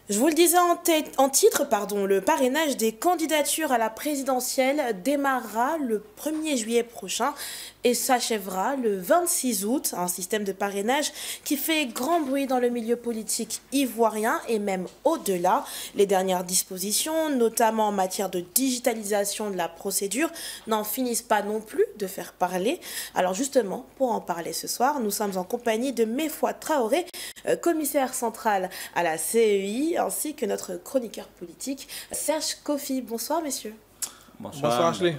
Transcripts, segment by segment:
Je vous le disais en titre, le parrainage des candidatures à la présidentielle démarrera le 1er juillet prochain et s'achèvera le 26 août. Un système de parrainage qui fait grand bruit dans le milieu politique ivoirien et même au-delà. Les dernières dispositions, notamment en matière de digitalisation de la procédure, n'en finissent pas non plus de faire parler. Alors justement, pour en parler ce soir, nous sommes en compagnie de Mefoua Traoré, commissaire central à la CEI, ainsi que notre chroniqueur politique, Serge Kofi. Bonsoir, messieurs. Bonsoir, Ashley.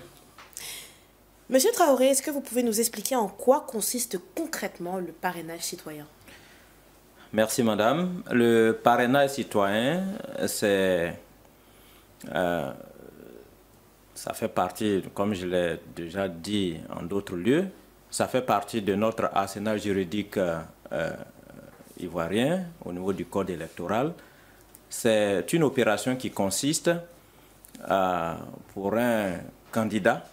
Monsieur Traoré, est-ce que vous pouvez nous expliquer en quoi consiste concrètement le parrainage citoyen? Merci, madame. Le parrainage citoyen, ça fait partie, comme je l'ai déjà dit en d'autres lieux, ça fait partie de notre arsenal juridique ivoirien au niveau du code électoral. C'est une opération qui consiste pour un candidat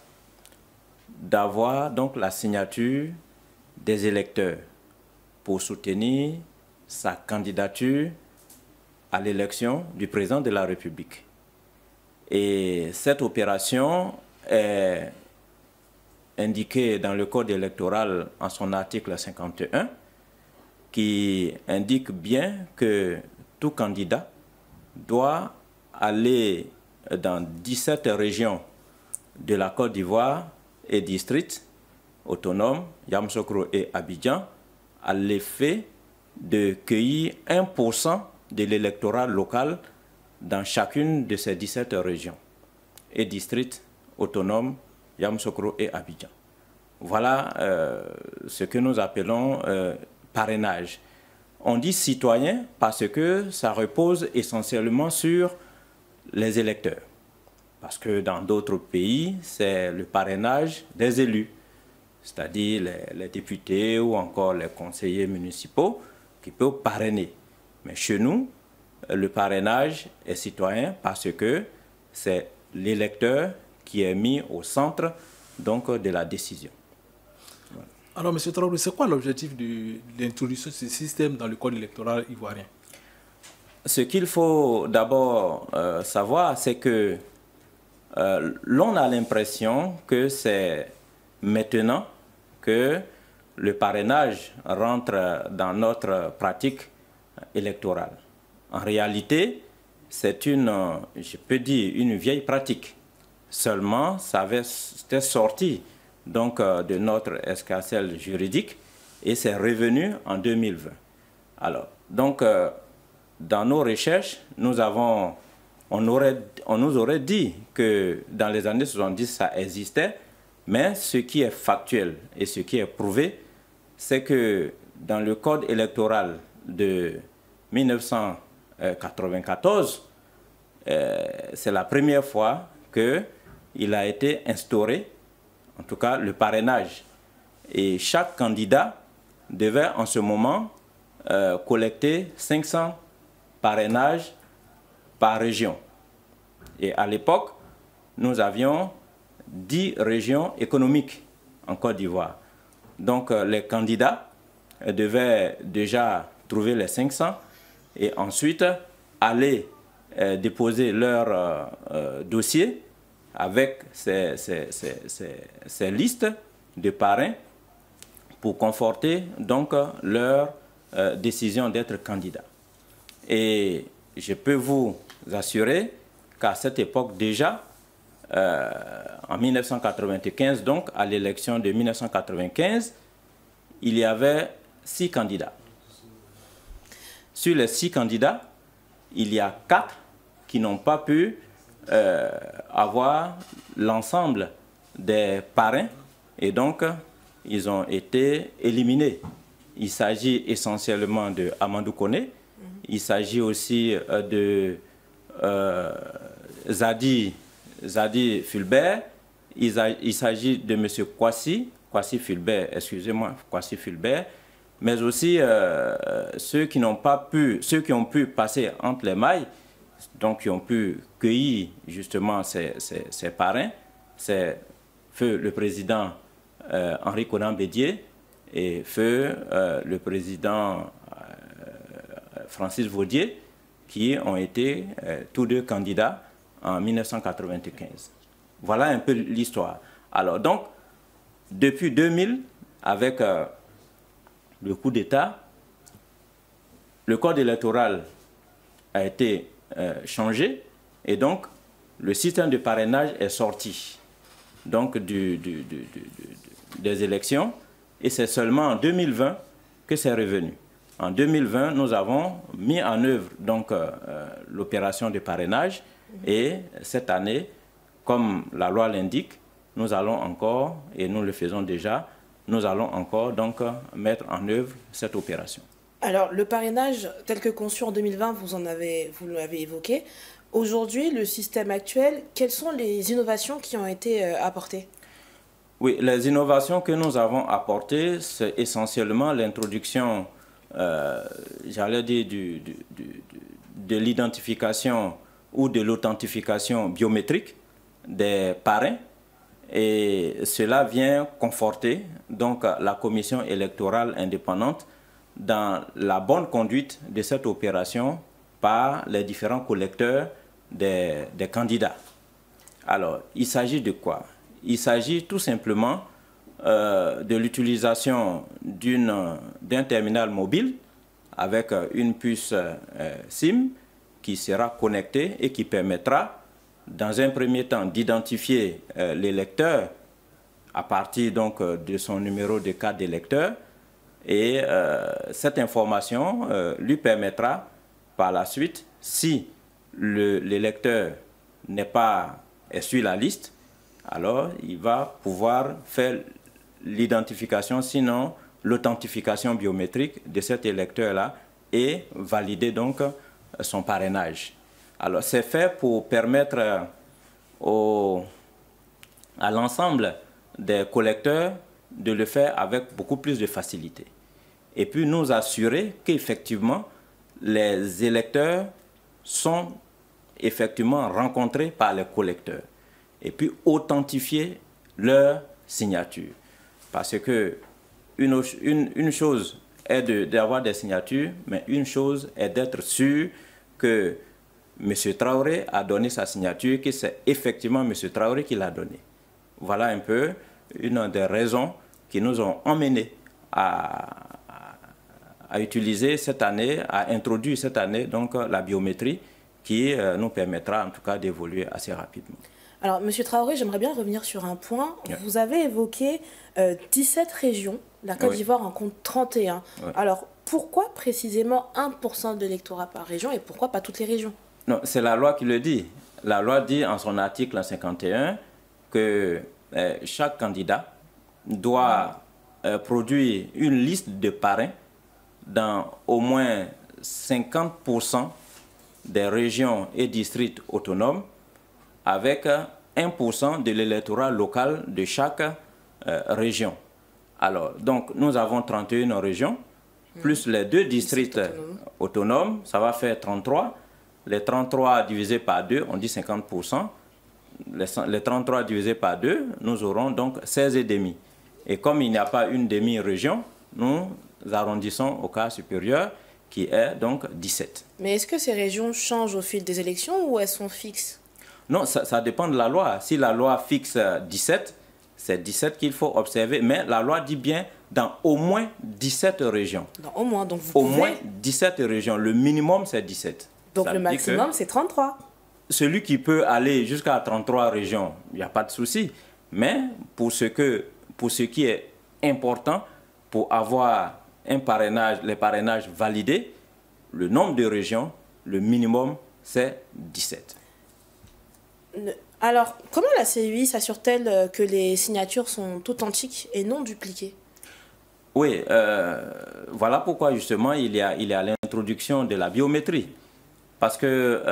d'avoir donc la signature des électeurs pour soutenir sa candidature à l'élection du président de la République. Et cette opération est indiquée dans le code électoral en son article 51 qui indique bien que tout candidat doit aller dans 17 régions de la Côte d'Ivoire et districts autonomes, Yamoussoukro et Abidjan, à l'effet de cueillir 1% de l'électorat local dans chacune de ces 17 régions et districts autonomes, Yamoussoukro et Abidjan. Voilà ce que nous appelons parrainage. On dit citoyen parce que ça repose essentiellement sur les électeurs. Parce que dans d'autres pays, c'est le parrainage des élus, c'est-à-dire les députés ou encore les conseillers municipaux qui peuvent parrainer. Mais chez nous, le parrainage est citoyen parce que c'est l'électeur qui est mis au centre donc, de la décision. Voilà. Alors, M. Traoré, c'est quoi l'objectif de l'introduction de ce système dans le code électoral ivoirien? Ce qu'il faut d'abord savoir, c'est que l'on a l'impression que c'est maintenant que le parrainage rentre dans notre pratique électorale. En réalité, c'est je peux dire, une vieille pratique. Seulement, c'était sorti donc, de notre escarcelle juridique et c'est revenu en 2020. Alors, donc, dans nos recherches, on nous aurait dit que dans les années 70, ça existait, mais ce qui est factuel et ce qui est prouvé, c'est que dans le code électoral de 1994, c'est la première fois qu'il a été instauré, en tout cas le parrainage. Et chaque candidat devait en ce moment collecter 500 parrainages par région. Et à l'époque, nous avions 10 régions économiques en Côte d'Ivoire. Donc les candidats devaient déjà trouver les 500 et ensuite aller déposer leur dossier avec ces listes de parrains pour conforter donc leur décision d'être candidat. Et je peux vous assurer qu'à cette époque déjà, en 1995, donc à l'élection de 1995, il y avait 6 candidats. Sur les 6 candidats, il y a 4 qui n'ont pas pu avoir l'ensemble des parrains et donc ils ont été éliminés. Il s'agit essentiellement de Amadou Koné, il s'agit aussi de Zadi Fulbert, il s'agit de M. Kwasi Fulbert, excusez-moi, Kwasi Fulbert, mais aussi ceux qui ont pu passer entre les mailles, donc qui ont pu cueillir justement ces parrains, c'est feu le président Henri Konan Bédié et feu le président Francis Vaudier, qui ont été tous deux candidats en 1995. Voilà un peu l'histoire. Alors donc, depuis 2000, avec le coup d'État, le code électoral a été changé et donc le système de parrainage est sorti donc des élections et c'est seulement en 2020 que c'est revenu. En 2020, nous avons mis en œuvre donc l'opération de parrainage et cette année, comme la loi l'indique, nous allons encore, et nous le faisons déjà, nous allons encore donc mettre en œuvre cette opération. Alors, le parrainage tel que conçu en 2020, vous l'avez évoqué. Aujourd'hui, le système actuel, quelles sont les innovations qui ont été apportées? Oui, les innovations que nous avons apportées, c'est essentiellement l'introduction, j'allais dire, de l'identification ou de l'authentification biométrique des parrains. Et cela vient conforter donc la commission électorale indépendante dans la bonne conduite de cette opération par les différents collecteurs des candidats. Alors, il s'agit de quoi? Il s'agit tout simplement de l'utilisation d'un terminal mobile avec une puce SIM qui sera connectée et qui permettra dans un premier temps d'identifier l'électeur à partir donc de son numéro de carte d'électeur et cette information lui permettra par la suite, si l'électeur est sur la liste, alors il va pouvoir faire l'identification, sinon l'authentification biométrique de cet électeur-là et valider donc son parrainage. Alors c'est fait pour permettre à l'ensemble des collecteurs de le faire avec beaucoup plus de facilité. Et puis nous assurer qu'effectivement les électeurs sont effectivement rencontrés par les collecteurs et puis authentifier leur signature. Parce que une chose est d'avoir des signatures, mais une chose est d'être sûr que M. Traoré a donné sa signature, que c'est effectivement M. Traoré qui l'a donnée. Voilà un peu une des raisons qui nous ont emmenés à utiliser cette année, à introduire cette année donc la biométrie qui nous permettra en tout cas d'évoluer assez rapidement. Alors, M. Traoré, j'aimerais bien revenir sur un point. Oui. Vous avez évoqué 17 régions. La Côte d'Ivoire en compte 31. Oui. Alors, pourquoi précisément 1% de l'électorat par région et pourquoi pas toutes les régions? Non, c'est la loi qui le dit. La loi dit en son article 51 que chaque candidat doit produire une liste de parrains dans au moins 50% des régions et districts autonomes avec 1% de l'électorat local de chaque région. Alors, donc, nous avons 31 régions, plus les 2 districts autonomes, ça va faire 33. Les 33 divisés par 2, on dit 50%. Les 33 divisés par 2, nous aurons donc 16,5. Et comme il n'y a pas une demi-région, nous arrondissons au cas supérieur, qui est donc 17. Mais est-ce que ces régions changent au fil des élections ou elles sont fixes? Non, ça dépend de la loi. Si la loi fixe 17, c'est 17 qu'il faut observer. Mais la loi dit bien dans au moins 17 régions. Dans au moins, donc vous pouvez... Au moins 17 régions. Le minimum, c'est 17. Donc ça le maximum, c'est 33. Celui qui peut aller jusqu'à 33 régions, il n'y a pas de souci. Mais pour ce qui est important, pour avoir un parrainage, les parrainages validés, le nombre de régions, le minimum, c'est 17. Alors, comment la CEI s'assure-t-elle que les signatures sont authentiques et non dupliquées? Oui, voilà pourquoi justement il y a l'introduction de la biométrie. Parce que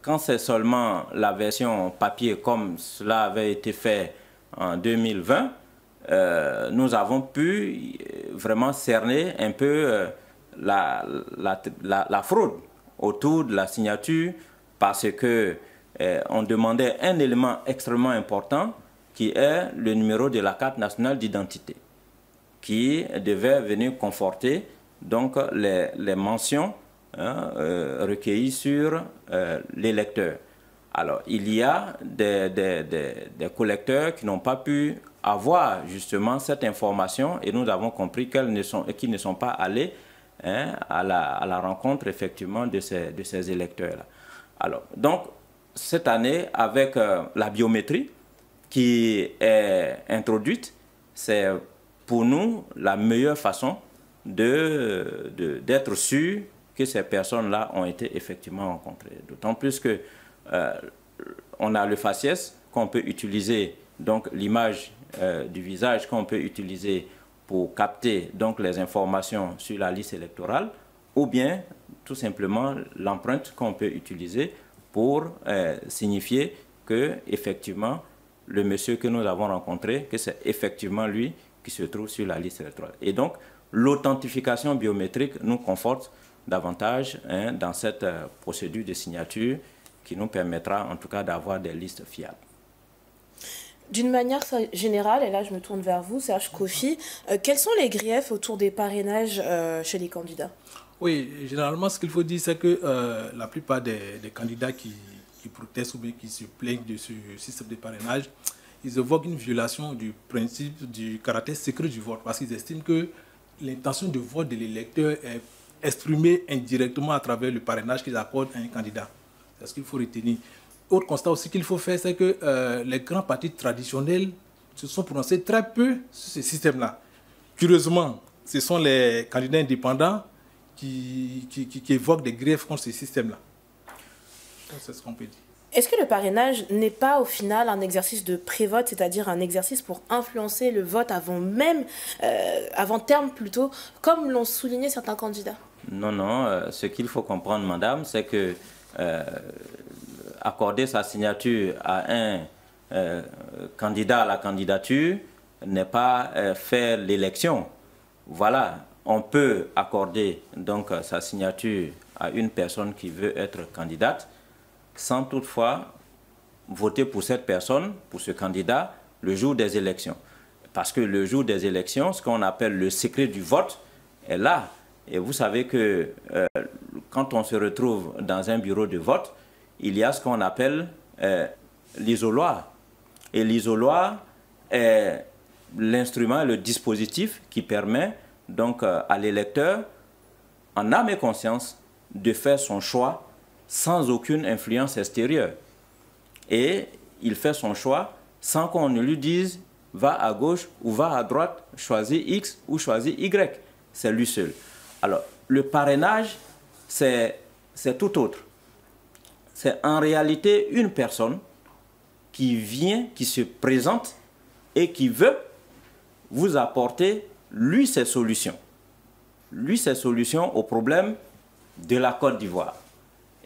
quand c'est seulement la version papier comme cela avait été fait en 2020, nous avons pu vraiment cerner un peu la fraude autour de la signature parce que on demandait un élément extrêmement important qui est le numéro de la carte nationale d'identité qui devait venir conforter donc les mentions recueillis sur l'électeur. Alors, il y a des collecteurs qui n'ont pas pu avoir justement cette information et nous avons compris qu'ils ne sont pas allés à la rencontre effectivement de ces électeurs-là. Alors, donc, cette année, avec la biométrie qui est introduite, c'est pour nous la meilleure façon d'être sûr que ces personnes-là ont été effectivement rencontrées. D'autant plus que on a le faciès qu'on peut utiliser, donc l'image du visage qu'on peut utiliser pour capter donc les informations sur la liste électorale, ou bien tout simplement l'empreinte qu'on peut utiliser pour signifier que effectivement le monsieur que nous avons rencontré, que c'est effectivement lui qui se trouve sur la liste électorale. Et donc l'authentification biométrique nous conforte davantage dans cette procédure de signature qui nous permettra en tout cas d'avoir des listes fiables. D'une manière générale, et là je me tourne vers vous, Serge Kofi, quels sont les griefs autour des parrainages chez les candidats? Oui, généralement ce qu'il faut dire c'est que la plupart des candidats qui protestent ou bien qui se plaignent de ce système de parrainage, ils évoquent une violation du principe du caractère secret du vote parce qu'ils estiment que l'intention de vote de l'électeur est exprimée indirectement à travers le parrainage qu'ils accordent à un candidat. C'est ce qu'il faut retenir. Autre constat aussi qu'il faut faire, c'est que les grands partis traditionnels se sont prononcés très peu sur ce système-là. Curieusement, ce sont les candidats indépendants qui évoquent des griefs contre ce système-là. C'est ce qu'on peut dire. Est-ce que le parrainage n'est pas au final un exercice de pré-vote, c'est-à-dire un exercice pour influencer le vote avant terme plutôt, comme l'ont souligné certains candidats? Non, non. Ce qu'il faut comprendre, madame, c'est que accorder sa signature à un candidat à la candidature n'est pas faire l'élection. Voilà, on peut accorder donc sa signature à une personne qui veut être candidate sans toutefois voter pour cette personne, pour ce candidat, le jour des élections. Parce que le jour des élections, ce qu'on appelle le secret du vote est là. Et vous savez que quand on se retrouve dans un bureau de vote, il y a ce qu'on appelle l'isoloir. Et l'isoloir est l'instrument, le dispositif qui permet donc à l'électeur, en âme et conscience, de faire son choix sans aucune influence extérieure. Et il fait son choix sans qu'on ne lui dise « va à gauche » ou « va à droite », « choisis X » ou « choisis Y ». C'est lui seul. Alors, le parrainage, c'est tout autre. C'est en réalité une personne qui vient, qui se présente et qui veut vous apporter, lui, ses solutions. Lui, ses solutions aux problèmes de la Côte d'Ivoire.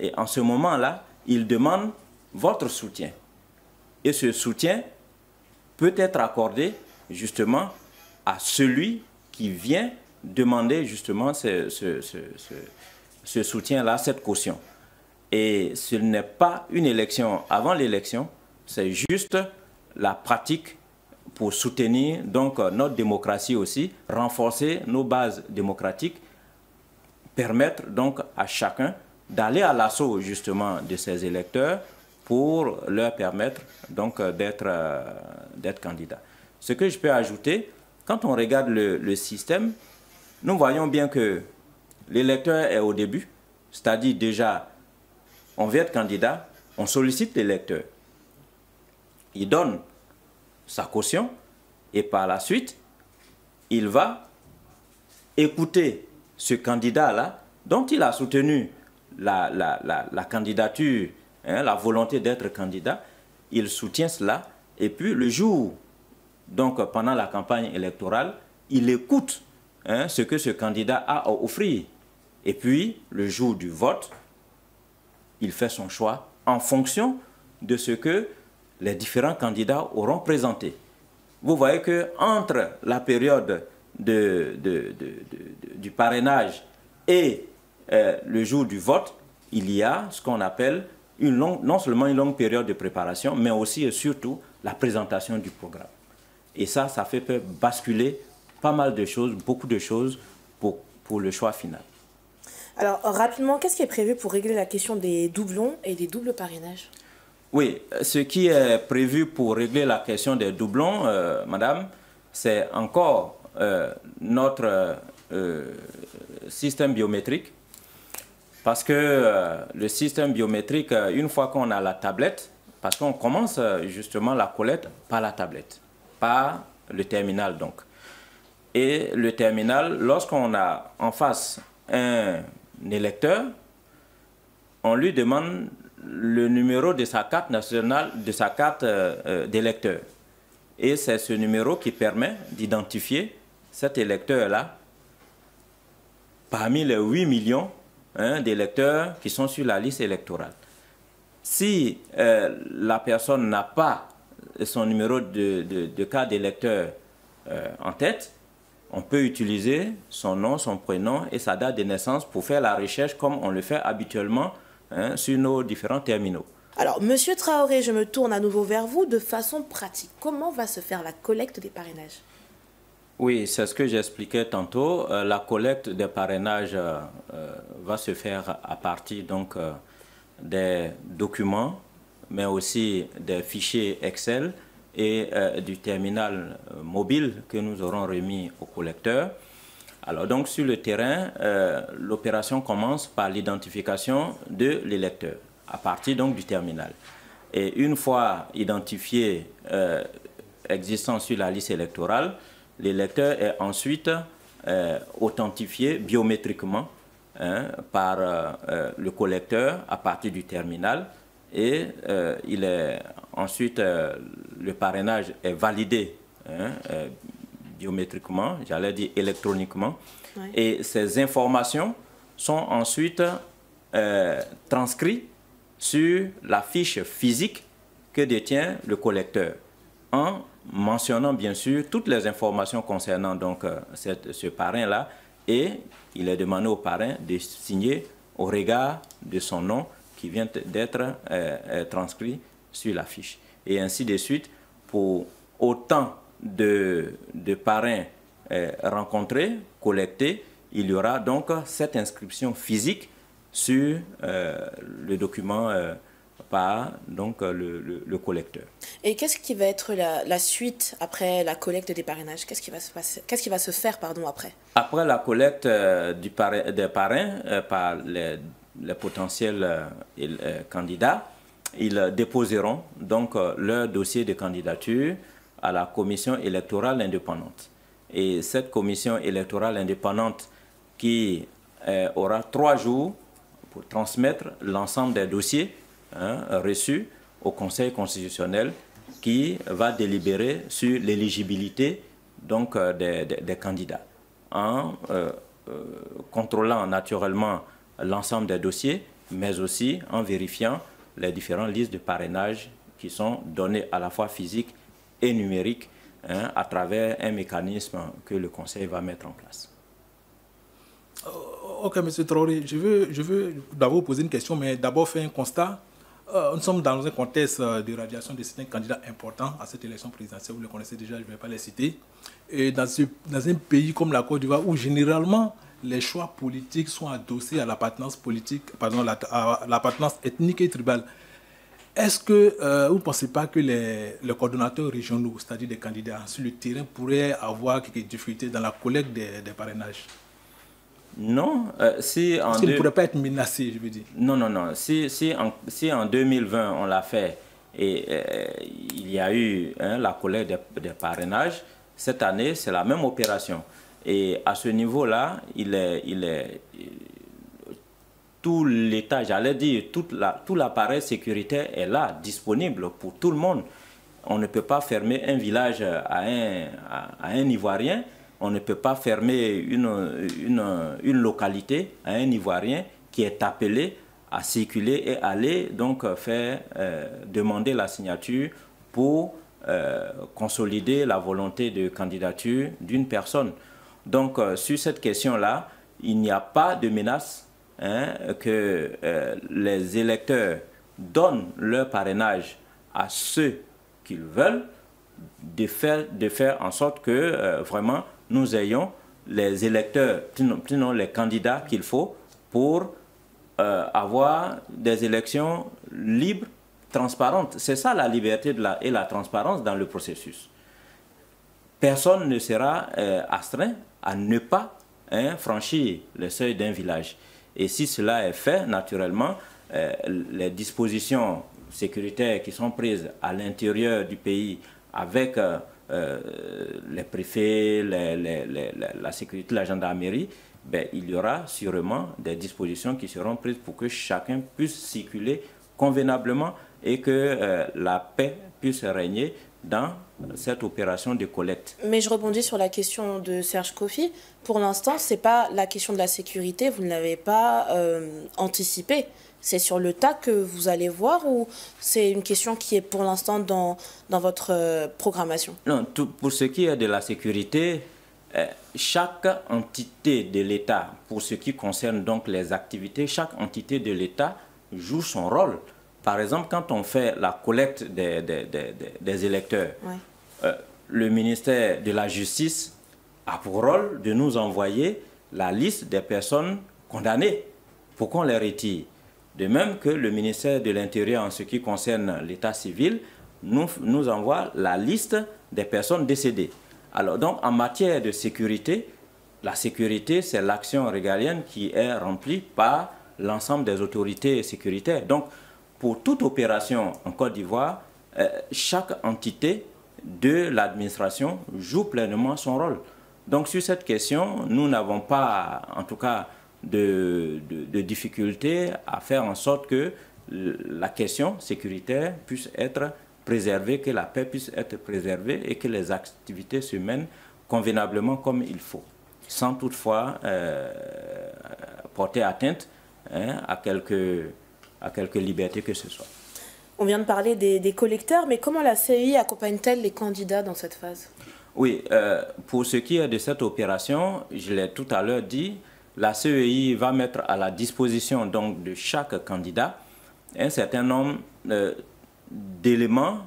Et en ce moment-là, il demande votre soutien. Et ce soutien peut être accordé justement à celui qui vient demander justement ce soutien-là, cette caution. Et ce n'est pas une élection avant l'élection, c'est juste la pratique pour soutenir donc notre démocratie aussi, renforcer nos bases démocratiques, permettre donc à chacun d'aller à l'assaut justement de ces électeurs pour leur permettre donc d'être candidat. Ce que je peux ajouter, quand on regarde le système, nous voyons bien que l'électeur est au début, c'est-à-dire déjà, on veut être candidat, on sollicite l'électeur. Il donne sa caution et par la suite, il va écouter ce candidat-là dont il a soutenu la candidature, la volonté d'être candidat, il soutient cela et puis le jour, donc pendant la campagne électorale, il écoute ce que ce candidat a à offrir. Et puis, le jour du vote, il fait son choix en fonction de ce que les différents candidats auront présenté. Vous voyez qu'entre la période du parrainage et le jour du vote, il y a ce qu'on appelle non seulement une longue période de préparation, mais aussi et surtout la présentation du programme. Et ça fait basculer pas mal de choses, beaucoup de choses pour le choix final. Alors, rapidement, qu'est-ce qui est prévu pour régler la question des doublons et des doubles parrainages? Oui, ce qui est prévu pour régler la question des doublons, madame, c'est encore notre système biométrique. Parce que le système biométrique, une fois qu'on a la tablette, parce qu'on commence justement la collecte par la tablette, par le terminal donc. Et le terminal, lorsqu'on a en face un électeur, on lui demande le numéro de sa carte nationale, de sa carte d'électeur. Et c'est ce numéro qui permet d'identifier cet électeur-là parmi les 8 millions d'électeurs qui sont sur la liste électorale. Si la personne n'a pas son numéro de carte d'électeur en tête, on peut utiliser son nom, son prénom et sa date de naissance pour faire la recherche comme on le fait habituellement sur nos différents terminaux. Alors, Monsieur Traoré, je me tourne à nouveau vers vous de façon pratique. Comment va se faire la collecte des parrainages? Oui, c'est ce que j'expliquais tantôt. La collecte des parrainages va se faire à partir donc, des documents, mais aussi des fichiers Excel et du terminal mobile que nous aurons remis au collecteur. Alors donc sur le terrain, l'opération commence par l'identification de l'électeur à partir donc du terminal. Et une fois identifié existant sur la liste électorale, l'électeur est ensuite authentifié biométriquement par le collecteur à partir du terminal et il est ensuite le parrainage est validé biométriquement, j'allais dire électroniquement, oui. Et ces informations sont ensuite transcrites sur la fiche physique que détient le collecteur, en mentionnant bien sûr toutes les informations concernant donc ce parrain-là, et il est demandé au parrain de signer au regard de son nom qui vient d'être transcrit sur la fiche. Et ainsi de suite, pour autant de parrains rencontrés, collectés, il y aura donc cette inscription physique sur le document par donc, le collecteur. Et qu'est-ce qui va être la suite après la collecte des parrainages? Qu'est-ce qui va se passer? Qu'est-ce qui va se faire après? Après la collecte des parrains par les potentiels candidats, ils déposeront donc leur dossier de candidature à la commission électorale indépendante. Et cette commission électorale indépendante qui aura 3 jours pour transmettre l'ensemble des dossiers reçus au Conseil constitutionnel qui va délibérer sur l'éligibilité donc des candidats en contrôlant naturellement l'ensemble des dossiers, mais aussi en vérifiant les différentes listes de parrainage qui sont données à la fois physiques et numériques à travers un mécanisme que le Conseil va mettre en place. Ok, M. Traoré, je veux d'abord poser une question, mais d'abord faire un constat. Nous sommes dans un contexte de radiation de certains candidats importants à cette élection présidentielle, vous le connaissez déjà, je ne vais pas les citer. Et dans un pays comme la Côte d'Ivoire, où généralement les choix politiques sont adossés à l'appartenance politique, pardon, à l'appartenance ethnique et tribale. Est-ce que vous ne pensez pas que les coordonnateurs régionaux, c'est-à-dire des candidats sur le terrain, pourraient avoir quelques difficultés dans la collecte des parrainages? Non, parce qu'ils ne pourraient pas être menacés, je veux dire. Non, non, non. Si en 2020 on l'a fait et il y a eu la collecte des parrainages, cette année c'est la même opération. Et à ce niveau-là, tout l'État, j'allais dire, tout l'appareil sécuritaire est là, disponible pour tout le monde. On ne peut pas fermer un village à un Ivoirien. On ne peut pas fermer une localité à un Ivoirien qui est appelé à circuler et aller donc faire demander la signature pour consolider la volonté de candidature d'une personne. Donc sur cette question-là, il n'y a pas de menace que les électeurs donnent leur parrainage à ceux qu'ils veulent, de faire en sorte que vraiment nous ayons les électeurs, sinon les candidats qu'il faut pour avoir des élections libres, transparentes. C'est ça la liberté et la transparence dans le processus. Personne ne sera astreint à ne pas franchir le seuil d'un village. Et si cela est fait, naturellement, les dispositions sécuritaires qui sont prises à l'intérieur du pays avec les préfets, la sécurité, la gendarmerie, ben, il y aura sûrement des dispositions qui seront prises pour que chacun puisse circuler convenablement et que la paix puisse régner dans cette opération de collecte. Mais je rebondis sur la question de Serge Kofi. Pour l'instant, ce n'est pas la question de la sécurité, vous ne l'avez pas anticipée. C'est sur le tas que vous allez voir ou c'est une question qui est pour l'instant dans votre programmation? Non, pour ce qui est de la sécurité, chaque entité de l'État, pour ce qui concerne donc les activités, chaque entité de l'État joue son rôle. Par exemple, quand on fait la collecte des électeurs, ouais. Le ministère de la Justice a pour rôle de nous envoyer la liste des personnes condamnées pour qu'on les retire. De même que le ministère de l'Intérieur, en ce qui concerne l'état civil, nous envoie la liste des personnes décédées. Alors donc, en matière de sécurité, la sécurité, c'est l'action régalienne qui est remplie par l'ensemble des autorités sécuritaires. Donc, pour toute opération en Côte d'Ivoire, chaque entité de l'administration joue pleinement son rôle. Donc, sur cette question, nous n'avons pas, en tout cas, de difficulté à faire en sorte que la question sécuritaire puisse être préservée, que la paix puisse être préservée et que les activités se mènent convenablement comme il faut, sans toutefois porter atteinte à quelque liberté que ce soit. On vient de parler des collecteurs, mais comment la CEI accompagne-t-elle les candidats dans cette phase? Oui, pour ce qui est de cette opération, je l'ai tout à l'heure dit, la CEI va mettre à la disposition donc de chaque candidat un certain nombre d'éléments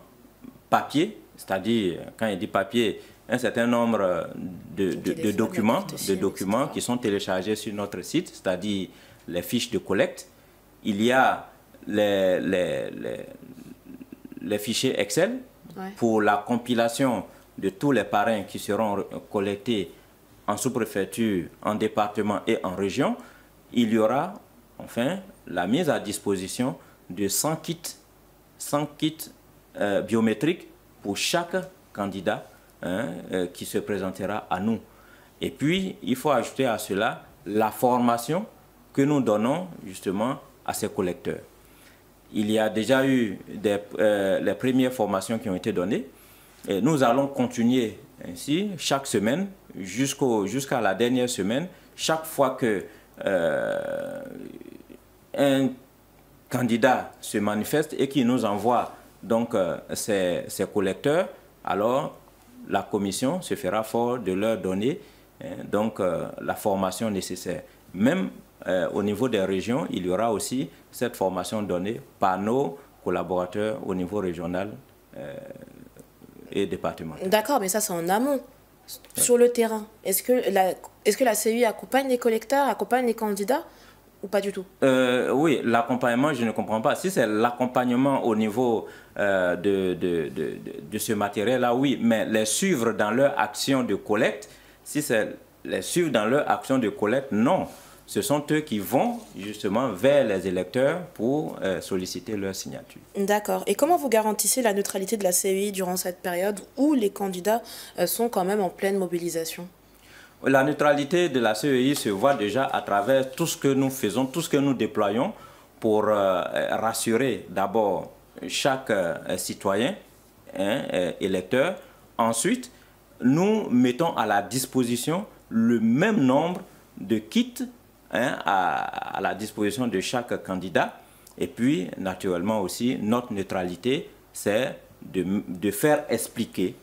papier, c'est-à-dire, quand il dit papier, un certain nombre de documents qui sont téléchargés sur notre site, c'est-à-dire les fiches de collecte. Il y a les fichiers Excel pour la compilation de tous les parrains qui seront collectés en sous-préfecture, en département et en région. Il y aura enfin la mise à disposition de 100 kits biométriques pour chaque candidat qui se présentera à nous. Et puis, il faut ajouter à cela la formation que nous donnons justement à ces collecteurs. Il y a déjà eu les premières formations qui ont été données. Et nous allons continuer ainsi chaque semaine jusqu'à la dernière semaine. Chaque fois que un candidat se manifeste et qui nous envoie donc ses collecteurs, alors la commission se fera fort de leur donner donc la formation nécessaire. Même au niveau des régions, il y aura aussi cette formation donnée par nos collaborateurs au niveau régional et départemental. D'accord, mais ça c'est en amont. Sur le terrain, est-ce que la CEI accompagne les collecteurs, accompagne les candidats ou pas du tout? Oui, l'accompagnement, je ne comprends pas. Si c'est l'accompagnement au niveau de ce matériel-là, oui, mais les suivre dans leur action de collecte, si c'est les suivre dans leur action de collecte, non. Ce sont eux qui vont justement vers les électeurs pour solliciter leur signature. D'accord. Et comment vous garantissez la neutralité de la CEI durant cette période où les candidats sont quand même en pleine mobilisation? La neutralité de la CEI se voit déjà à travers tout ce que nous faisons, tout ce que nous déployons pour rassurer d'abord chaque citoyen, électeur. Ensuite, nous mettons à la disposition le même nombre de kits à la disposition de chaque candidat. Et puis, naturellement aussi, notre neutralité, c'est de faire expliquer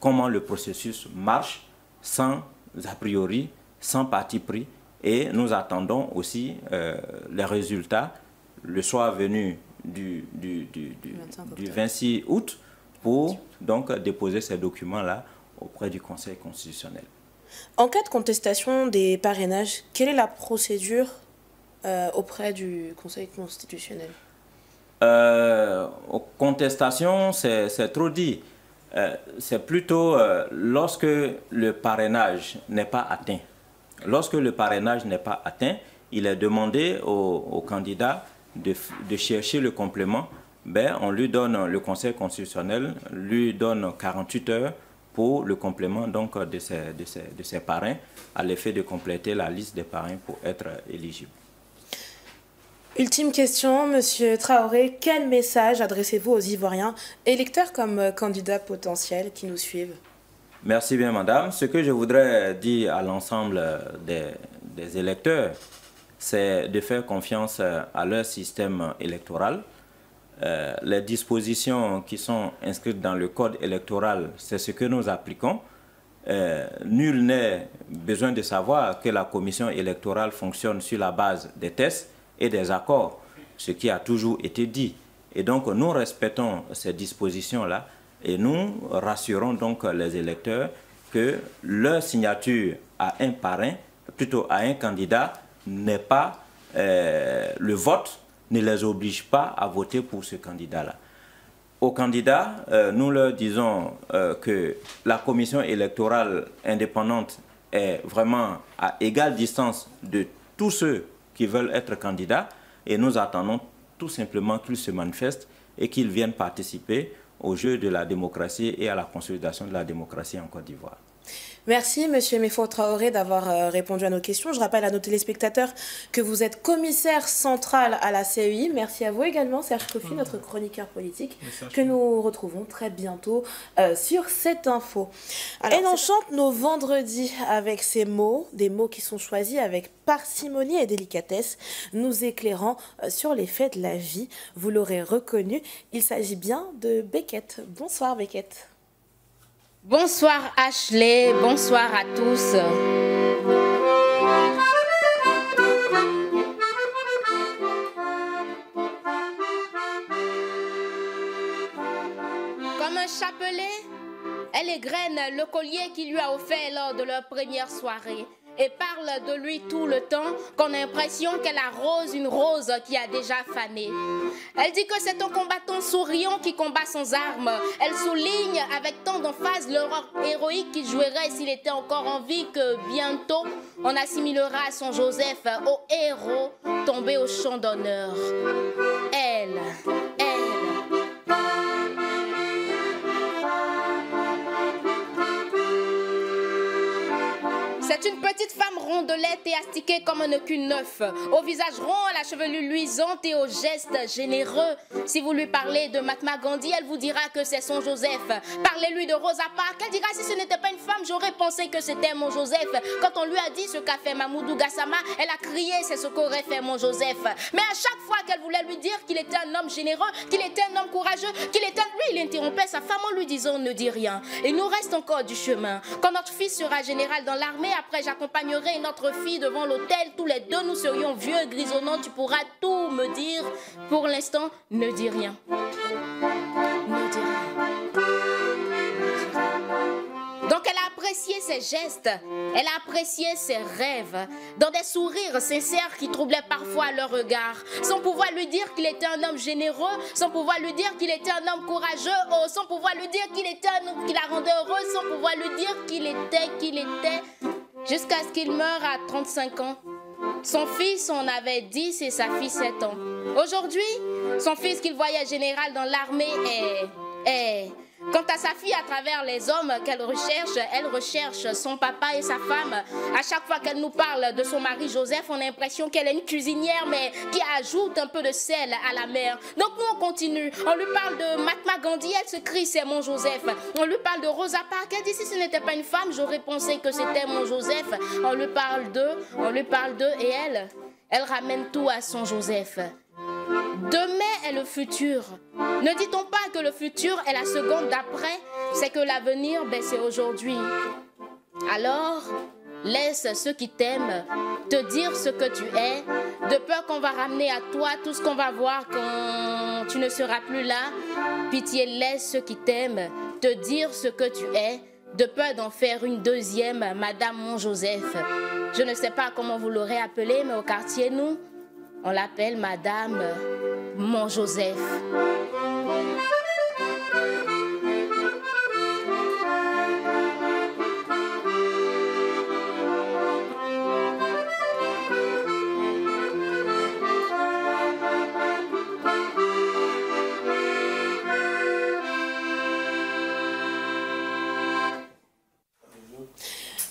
comment le processus marche sans a priori, sans parti pris. Et nous attendons aussi les résultats le soir venu du 26 août pour donc déposer ces documents-là auprès du Conseil constitutionnel. En cas de contestation des parrainages, quelle est la procédure auprès du Conseil constitutionnel? Contestation, c'est trop dit. C'est plutôt lorsque le parrainage n'est pas atteint. Lorsque le parrainage n'est pas atteint, il est demandé au candidat de chercher le complément. Ben, on lui donne, le Conseil constitutionnel lui donne 48 heures pour le complément donc, de ses parrains, à l'effet de compléter la liste des parrains pour être éligible. Ultime question, Monsieur Traoré, quel message adressez-vous aux Ivoiriens, électeurs comme candidats potentiels qui nous suivent? Merci bien, madame. Ce que je voudrais dire à l'ensemble des électeurs, c'est de faire confiance à leur système électoral. Les dispositions qui sont inscrites dans le code électoral, c'est ce que nous appliquons. Nul n'est besoin de savoir que la commission électorale fonctionne sur la base des tests et des accords, ce qui a toujours été dit. Et donc, nous respectons ces dispositions-là et nous rassurons donc les électeurs que leur signature à un parrain, plutôt à un candidat, n'est pas le vote, ne les oblige pas à voter pour ce candidat-là. Aux candidats, nous leur disons que la commission électorale indépendante est vraiment à égale distance de tous ceux qui veulent être candidats et nous attendons tout simplement qu'ils se manifestent et qu'ils viennent participer au jeu de la démocratie et à la consolidation de la démocratie en Côte d'Ivoire. Merci, Monsieur Mefo Traoré, d'avoir répondu à nos questions. Je rappelle à nos téléspectateurs que vous êtes commissaire central à la CEI. Merci à vous également, Serge Kofi, notre chroniqueur politique, que nous retrouvons très bientôt sur cette info. Alors, et on chante nos vendredis avec ces mots, des mots qui sont choisis avec parcimonie et délicatesse, nous éclairant sur les faits de la vie. Vous l'aurez reconnu, il s'agit bien de Beckett. Bonsoir, Beckett. Bonsoir Ashley, bonsoir à tous. Comme un chapelet, elle égrène le collier qu'il lui a offert lors de leur première soirée et parle de lui tout le temps qu'on a l'impression qu'elle arrose une rose qui a déjà fané. Elle dit que c'est un combattant souriant qui combat sans armes. Elle souligne avec tant d'emphase le rôle héroïque qu'il jouerait s'il était encore en vie, que bientôt on assimilera son Joseph au héros tombé au champ d'honneur. Elle. C'est une petite femme rondelette et astiquée comme un écu neuf, au visage rond, à la chevelure luisante et aux gestes généreux. Si vous lui parlez de Mahatma Gandhi, elle vous dira que c'est son Joseph. Parlez-lui de Rosa Parks, elle dira si ce n'était pas une femme, j'aurais pensé que c'était mon Joseph. Quand on lui a dit ce qu'a fait Mamoudou Gassama, elle a crié c'est ce qu'aurait fait mon Joseph. Mais à chaque fois qu'elle voulait lui dire qu'il était un homme généreux, qu'il était un homme courageux, qu'il était... Lui, il interrompait sa femme en lui disant ne dis rien. Il nous reste encore du chemin. Quand notre fils sera général dans l'armée, après j'accompagnerai notre fille devant l'hôtel. Tous les deux nous serions vieux et grisonnants. Tu pourras tout me dire. Pour l'instant, ne dis rien. Ne dis rien. Donc elle a apprécié ses gestes, elle a apprécié ses rêves, dans des sourires sincères qui troublaient parfois leur regard, sans pouvoir lui dire qu'il était un homme généreux, sans pouvoir lui dire qu'il était un homme courageux, sans pouvoir lui dire qu'il était un homme qui la rendait heureux, sans pouvoir lui dire qu'il était, jusqu'à ce qu'il meure à 35 ans. Son fils en avait 10 et sa fille 7 ans. Aujourd'hui, son fils qu'il voyait général dans l'armée est... Quant à sa fille, à travers les hommes qu'elle recherche, elle recherche son papa et sa femme. À chaque fois qu'elle nous parle de son mari Joseph, on a l'impression qu'elle est une cuisinière, mais qui ajoute un peu de sel à la mer. Donc nous, on continue. On lui parle de Mahatma Gandhi, elle se crie, c'est mon Joseph. On lui parle de Rosa Parks, elle dit, si ce n'était pas une femme, j'aurais pensé que c'était mon Joseph. On lui parle d'eux, et elle ramène tout à son Joseph. Demain est le futur. Ne dit-on pas que le futur est la seconde d'après? C'est que l'avenir, c'est aujourd'hui. Alors, laisse ceux qui t'aiment te dire ce que tu es, de peur qu'on va ramener à toi tout ce qu'on va voir quand tu ne seras plus là. Pitié, laisse ceux qui t'aiment te dire ce que tu es, de peur d'en faire une deuxième Madame Mon Joseph. Je ne sais pas comment vous l'aurez appelé, mais au quartier, nous, On l'appelle Madame Mon-Joseph.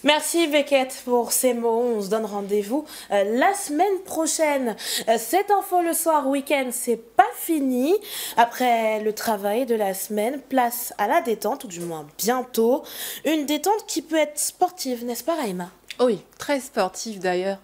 Merci Beckett pour ces mots. On se donne rendez-vous la semaine prochaine. Cette info le soir week-end, c'est pas fini. Après le travail de la semaine, place à la détente, ou du moins bientôt. Une détente qui peut être sportive, n'est-ce pas Raïma? Oui, très sportive d'ailleurs.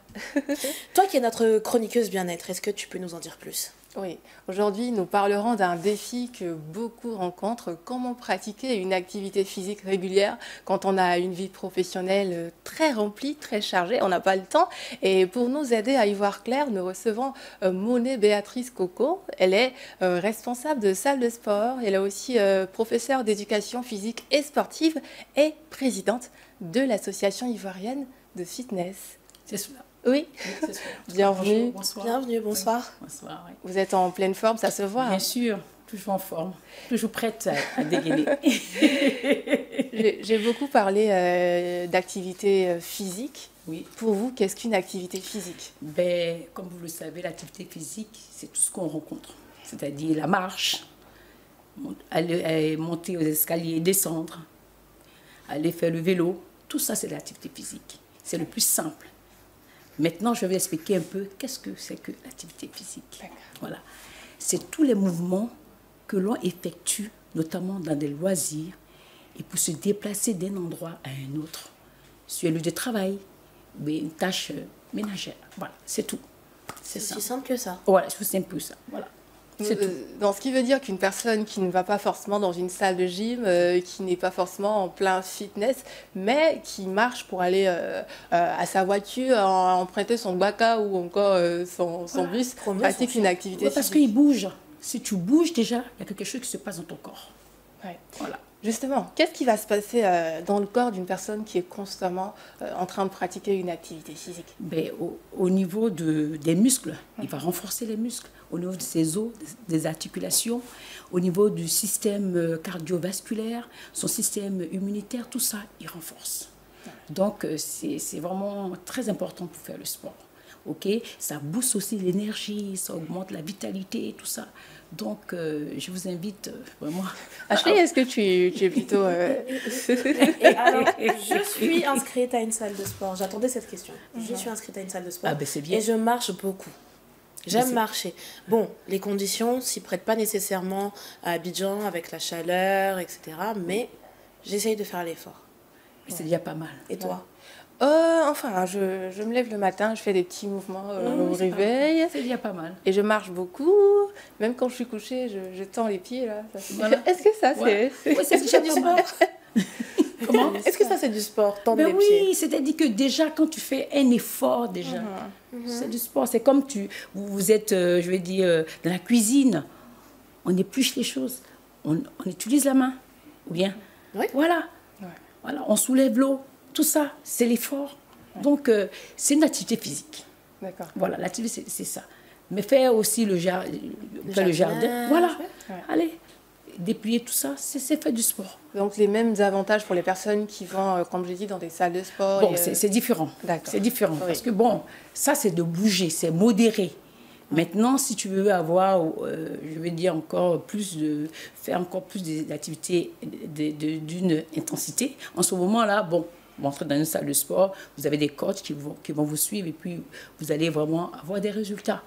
Toi qui es notre chroniqueuse bien-être, est-ce que tu peux nous en dire plus? Oui, aujourd'hui nous parlerons d'un défi que beaucoup rencontrent, comment pratiquer une activité physique régulière quand on a une vie professionnelle très remplie, très chargée, on n'a pas le temps. Et pour nous aider à y voir clair, nous recevons Monet Béatrice Coco. Elle est responsable de salle de sport, elle est aussi professeure d'éducation physique et sportive et présidente de l'association ivoirienne de fitness. C'est cela. Oui, bienvenue. Bonjour, bonsoir. Bienvenue, bonsoir. Bonsoir, oui. Vous êtes en pleine forme, ça se voit. Bien sûr, toujours en forme, toujours prête à dégainer. J'ai beaucoup parlé d'activité physique. Oui. Pour vous, qu'est-ce qu'une activité physique? Ben, comme vous le savez, l'activité physique, c'est tout ce qu'on rencontre. C'est-à-dire la marche, aller monter aux escaliers, descendre, aller faire le vélo. Tout ça, c'est l'activité physique. C'est le plus simple. Maintenant, je vais expliquer un peu qu'est-ce que c'est que l'activité physique. Voilà. C'est tous les mouvements que l'on effectue, notamment dans des loisirs, et pour se déplacer d'un endroit à un autre, sur un lieu de travail, ou une tâche ménagère. Voilà, c'est tout. C'est aussi simple que ça. Voilà, c'est aussi simple que ça. Voilà. C'est tout. Dans ce qui veut dire qu'une personne qui ne va pas forcément dans une salle de gym, qui n'est pas forcément en plein fitness, mais qui marche pour aller à sa voiture, emprunter son baka ou encore son bus, pratique une activité Ouais, parce physique. qu'il bouge. Si tu bouges déjà, il y a quelque chose qui se passe dans ton corps. Ouais. Voilà. Justement, qu'est-ce qui va se passer dans le corps d'une personne qui est constamment en train de pratiquer une activité physique? Ben, au niveau des muscles, il va renforcer les muscles. Au niveau de ses os, des articulations, au niveau du système cardiovasculaire, son système immunitaire, tout ça, il renforce. Donc, c'est vraiment très important pour faire le sport. Ok, ça booste aussi l'énergie, ça augmente la vitalité, tout ça. Donc, je vous invite vraiment... Ashley, est-ce que tu es plutôt... Et alors, je suis inscrite à une salle de sport. J'attendais cette question. Je suis inscrite à une salle de sport. Ah ben c'est bien. Et je marche beaucoup. J'aime marcher. Bon, les conditions s'y prêtent pas nécessairement à Abidjan avec la chaleur, etc. Mais j'essaye de faire l'effort. C'est déjà pas mal. Et toi? Enfin, je me lève le matin, je fais des petits mouvements au réveil. C'est déjà pas mal. Et je marche beaucoup. Même quand je suis couchée, je tends les pieds. Là. Voilà. Est-ce que ça, Ouais. C'est déjà du sport. Comment? Est-ce que ça, c'est du sport, tendre Ben les pieds? oui, c'est-à-dire que déjà, quand tu fais un effort, déjà, c'est du sport. C'est comme vous êtes, je vais dire, dans la cuisine. On épluche les choses. On utilise la main. Ou bien, Oui. voilà. Voilà. On soulève l'eau. Tout ça, c'est l'effort. Donc, c'est une activité physique. D'accord. Voilà, l'activité, c'est ça. Mais faire aussi le jardin. Voilà. Ouais. Allez, déplier tout ça, c'est faire du sport. Donc, les mêmes avantages pour les personnes qui vont, comme j'ai dit, dans des salles de sport. Bon, c'est différent. D'accord. C'est différent. Oui. Parce que, bon, ça, c'est de bouger, c'est modéré. Maintenant, si tu veux avoir, je vais dire encore plus faire encore plus d'activités d'une intensité, en ce moment-là, bon, vous entrez dans une salle de sport, vous avez des coachs qui vont vous suivre et puis vous allez vraiment avoir des résultats.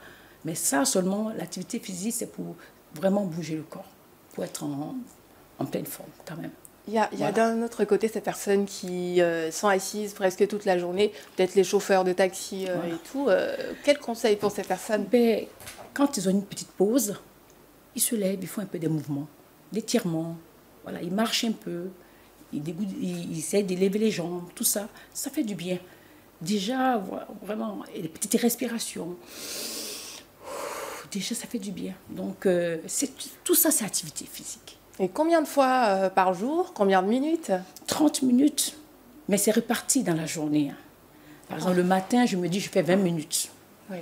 Mais ça, seulement, l'activité physique, c'est pour vraiment bouger le corps, pour être en pleine forme quand même. Il y a d'un autre côté ces personnes qui sont assises presque toute la journée, peut-être les chauffeurs de taxi et tout. Quel conseil pour ces personnes? Ben, quand ils ont une petite pause, ils se lèvent, ils font un peu des mouvements, d'étirements. Voilà, ils marchent un peu, ils essaient d'élever les jambes, tout ça. Ça fait du bien. Déjà, vraiment, et les petites respirations. Déjà, ça fait du bien. Donc, tout ça, c'est activité physique. Et combien de fois par jour? Combien de minutes? 30 minutes, mais c'est reparti dans la journée. Hein. Par exemple, le matin, je me dis, je fais 20 minutes. Oui.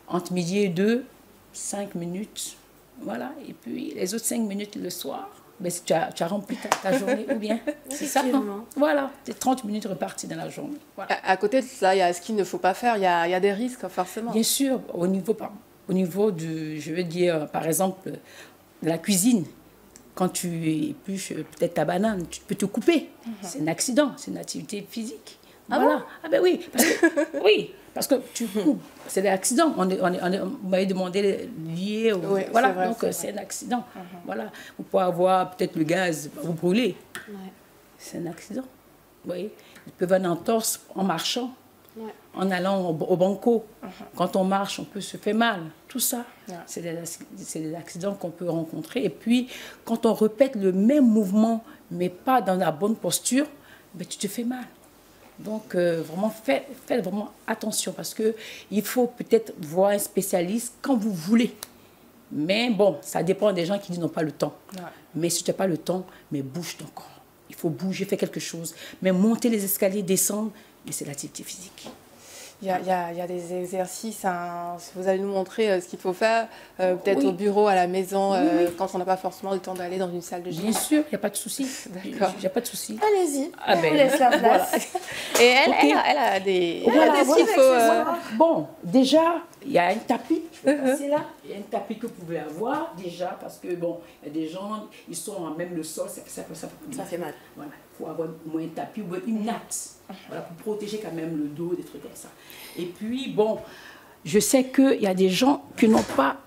Entre midi et 2, 5 minutes. Voilà. Et puis les autres 5 minutes le soir. Ben, tu as rempli ta journée ou bien. C'est ça. Voilà. C'est 30 minutes reparties dans la journée. Voilà. À côté de ça, il y a ce qu'il ne faut pas faire. Il y a des risques, forcément. Bien sûr, au niveau de, je veux dire, par exemple, de la cuisine. Quand tu épluches peut-être ta banane, tu peux te couper. C'est un accident, c'est une activité physique. Ah voilà. bon? Ah ben oui, parce que tu coupes. C'est un accident. Vous m'avez demandé lié au... Oui, voilà, vrai, donc c'est un accident. Voilà. Vous pouvez avoir peut-être le gaz, vous brûler. Ouais. C'est un accident. Vous voyez, ils peuvent avoir une entorse en marchant. Ouais. En allant au banco. Quand on marche, on peut se faire mal. Tout ça, c'est des accidents qu'on peut rencontrer. Et puis, quand on répète le même mouvement, mais pas dans la bonne posture, ben, tu te fais mal. Donc, vraiment, faites vraiment attention parce qu'il faut peut-être voir un spécialiste quand vous voulez. Mais bon, ça dépend des gens qui n'ont pas le temps. Ouais. Mais si tu n'as pas le temps, mais bouge ton corps. Il faut bouger, faire quelque chose. Mais monter les escaliers, descendre, mais c'est l'activité physique. Il y a des exercices, vous allez nous montrer ce qu'il faut faire, peut-être au bureau, à la maison, quand on n'a pas forcément le temps d'aller dans une salle de gym. Bien sûr, il n'y a pas de souci. D'accord. Il n'y a pas de souci. Allez-y, Ah on ben, vous laisse la place. Et elle a des... Voilà, ce qu'il faut... Bon, déjà, il y a un tapis, je vais passer là. Il y a un tapis que vous pouvez avoir déjà, parce que bon, il y a des gens, ils sont même le sol, ça fait mal. Voilà, il faut avoir au moins un tapis ou une natte, voilà, pour protéger quand même le dos, des trucs comme ça. Et puis, bon, je sais qu'il y a des gens qui n'ont pas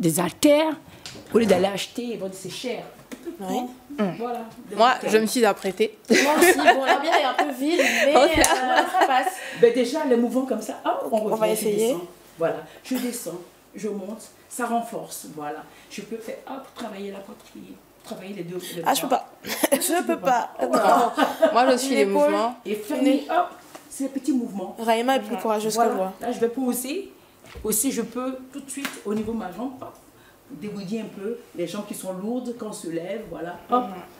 des haltères, au lieu d'aller acheter, ils vont dire c'est cher. Oui. Voilà. Moi, je me suis apprêtée. Moi aussi, bon, la bière est un peu vide, mais ça passe. Ben déjà, les mouvements comme ça, on va essayer. Descends, voilà, je descends, je monte, ça renforce, voilà. Je peux faire, travailler la poitrine, travailler les deux. Je peux pas. Je peux pas. Moi, je suis les mouvements. Et fermer, c'est les petits mouvements. Raïma est plus courageuse que moi. Là, je vais poser. Aussi, je peux tout de suite, au niveau de ma jambe, dégourdir un peu les jambes qui sont lourdes quand on se lève, voilà,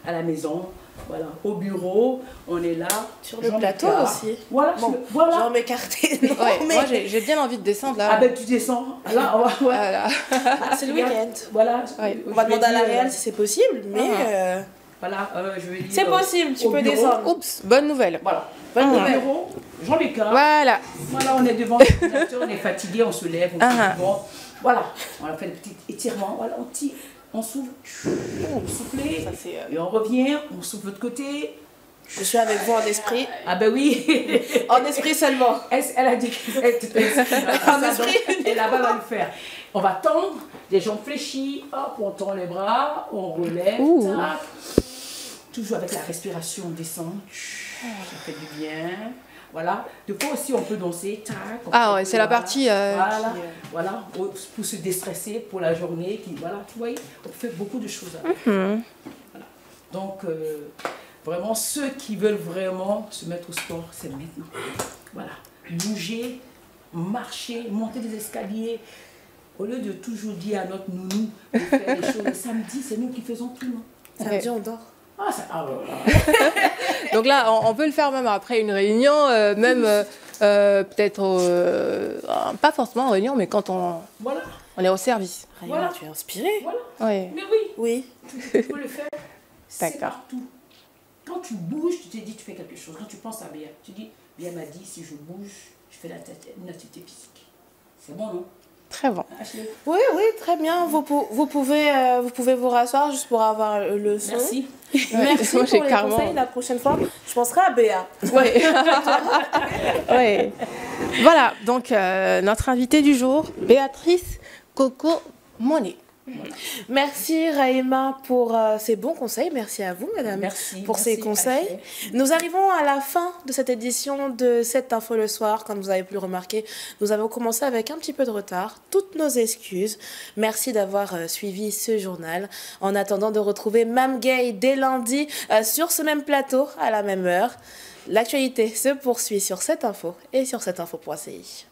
à la maison, voilà, au bureau, on est là. Sur le plateau aussi. Voilà, voilà. Jambes écartées. Moi, j'ai bien envie de descendre là. Ah ben, tu descends. Là, voilà. C'est le week-end. Voilà. On va demander à la réelle si c'est possible, mais... Voilà, je vais dire... C'est possible, tu peux descendre. Oups, bonne nouvelle. Voilà. Bonne nouvelle. Jambes écartées. Voilà. Voilà, on est devant l'ordinateur, on est fatigué, on se lève, on se bon. Voilà, on a fait des petits étirements, voilà, on tire, on souffle, on souffle, et on revient, on souffle de l'autre côté. Je suis avec vous en esprit. Ah ben oui. En esprit seulement. Elle a dit en esprit. Et là-bas, on va le faire. On va tendre, les jambes fléchies, hop, on tend les bras, on relève, tac. Toujours avec la respiration, on descend, ça fait du bien. Voilà. Des fois aussi, on peut danser. Tac, c'est la partie... voilà, pour se déstresser pour la journée. Voilà, tu vois, on fait beaucoup de choses. Voilà. Donc, vraiment, ceux qui veulent vraiment se mettre au sport, c'est maintenant. Voilà. Bouger, marcher, monter des escaliers. Au lieu de toujours dire à notre nounou de faire des choses, le samedi, c'est nous qui faisons tout. Samedi, on dort. Donc là, on peut le faire même après une réunion, même peut-être, pas forcément en réunion, mais quand on est au service. Voilà. Tu es inspirée. Voilà. Oui. Mais oui. Tu peux le faire. C'est D'accord. partout. Quand tu bouges, tu te dis tu fais quelque chose. Quand tu penses à Béa, tu dis Béa m'a dit si je bouge, je fais une activité physique. C'est bon, non? Très bon. Oui, très bien. Vous pouvez vous rasseoir juste pour avoir le son. Merci. Merci pour les conseils. La prochaine fois, je penserai à Béa. Oui. Oui. Voilà, donc notre invitée du jour, Béatrice Coco Monet. Merci Raïma pour ces bons conseils. Merci à vous, madame, pour ces conseils. Nous arrivons à la fin de cette édition de Cette Info le soir. Comme vous avez pu le remarquer, nous avons commencé avec un petit peu de retard. Toutes nos excuses. Merci d'avoir suivi ce journal. En attendant de retrouver Mam Gay dès lundi sur ce même plateau à la même heure. L'actualité se poursuit sur Cette Info et sur cetteinfo.ci.